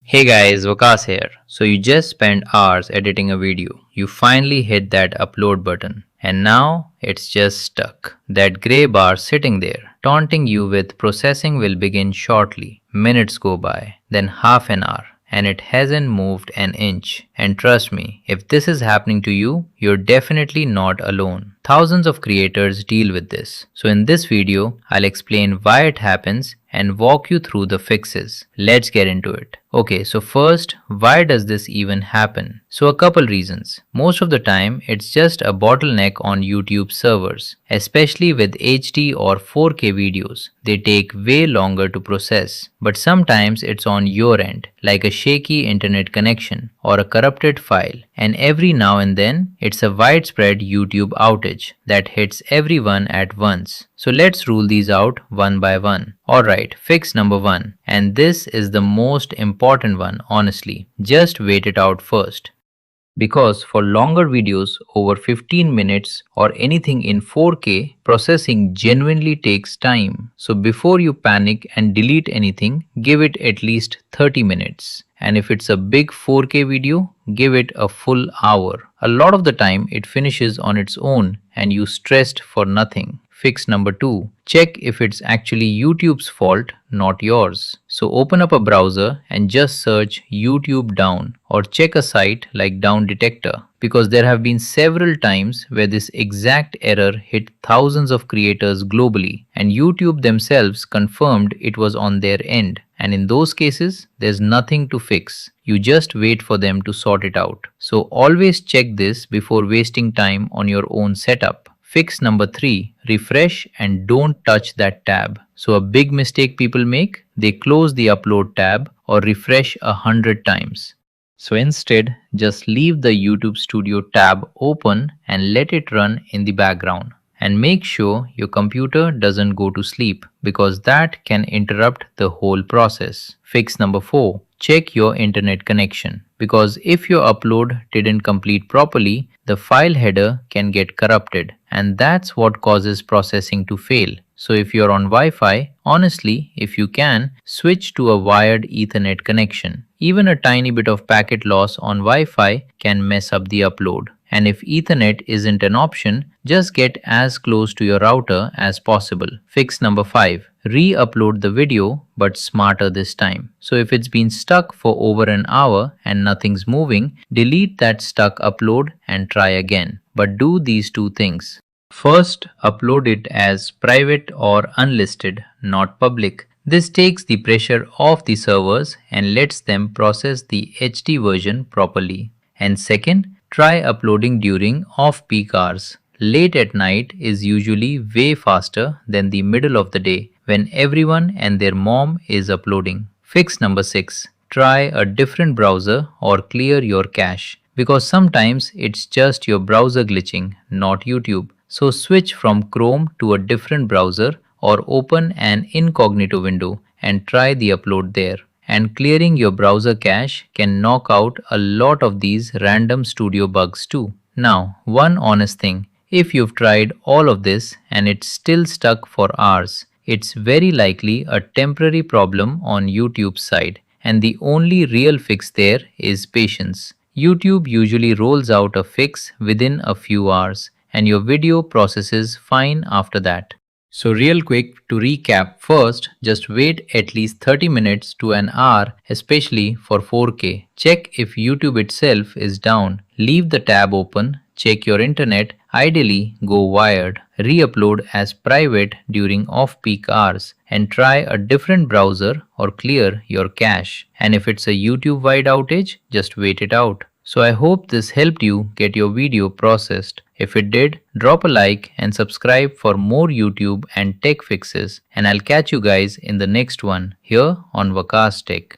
Hey guys, Vakas here. So you just spent hours editing a video. You finally hit that upload button. And now it's just stuck. That gray bar sitting there, taunting you with processing will begin shortly. Minutes go by, then half an hour. And it hasn't moved an inch. And trust me, if this is happening to you, you're definitely not alone. Thousands of creators deal with this. So in this video, I'll explain why it happens and walk you through the fixes. Let's get into it. Okay, so first, why does this even happen? So a couple reasons. Most of the time, it's just a bottleneck on YouTube servers, especially with HD or 4K videos. They take way longer to process. But sometimes it's on your end, like a shaky internet connection or a corrupted file. And every now and then, it's a widespread YouTube outage that hits everyone at once. So let's rule these out one by one. Alright, fix number one. And this is the most important one, honestly. Just wait it out first. Because for longer videos over 15 minutes or anything in 4K, processing genuinely takes time. So before you panic and delete anything, give it at least 30 minutes. And if it's a big 4K video, give it a full hour. A lot of the time it finishes on its own and you stressed for nothing. Fix number two. Check if it's actually YouTube's fault, not yours. So open up a browser and just search YouTube down or check a site like Down Detector because there have been several times where this exact error hit thousands of creators globally and YouTube themselves confirmed it was on their end. And in those cases, there's nothing to fix. You just wait for them to sort it out. So always check this before wasting time on your own setup. Fix number three, refresh and don't touch that tab. So a big mistake people make, they close the upload tab or refresh 100 times. So instead, just leave the YouTube Studio tab open and let it run in the background. And make sure your computer doesn't go to sleep because that can interrupt the whole process. Fix number four, check your internet connection because if your upload didn't complete properly, the file header can get corrupted and that's what causes processing to fail. So if you're on Wi-Fi, honestly, if you can, switch to a wired Ethernet connection. Even a tiny bit of packet loss on Wi-Fi can mess up the upload. And if Ethernet isn't an option, just get as close to your router as possible. Fix number five, re-upload the video but smarter this time. So if it's been stuck for over an hour and nothing's moving, delete that stuck upload and try again. But do these two things. First, upload it as private or unlisted, not public. This takes the pressure off the servers and lets them process the HD version properly. And second, try uploading during off-peak hours. Late at night is usually way faster than the middle of the day when everyone and their mom is uploading. Fix number six, try a different browser or clear your cache because sometimes it's just your browser glitching, not YouTube. So switch from Chrome to a different browser or open an incognito window and try the upload there. And clearing your browser cache can knock out a lot of these random studio bugs too. Now, one honest thing, if you've tried all of this and it's still stuck for hours, it's very likely a temporary problem on YouTube's side and the only real fix there is patience. YouTube usually rolls out a fix within a few hours and your video processes fine after that. So real quick to recap, first just wait at least 30 minutes to an hour, especially for 4K. Check if YouTube itself is down. Leave the tab open, check your internet, ideally go wired, re-upload as private during off-peak hours and try a different browser or clear your cache. And if it's a YouTube-wide outage, just wait it out. So I hope this helped you get your video processed. If it did, drop a like and subscribe for more YouTube and tech fixes and I'll catch you guys in the next one here on Vakas Tech.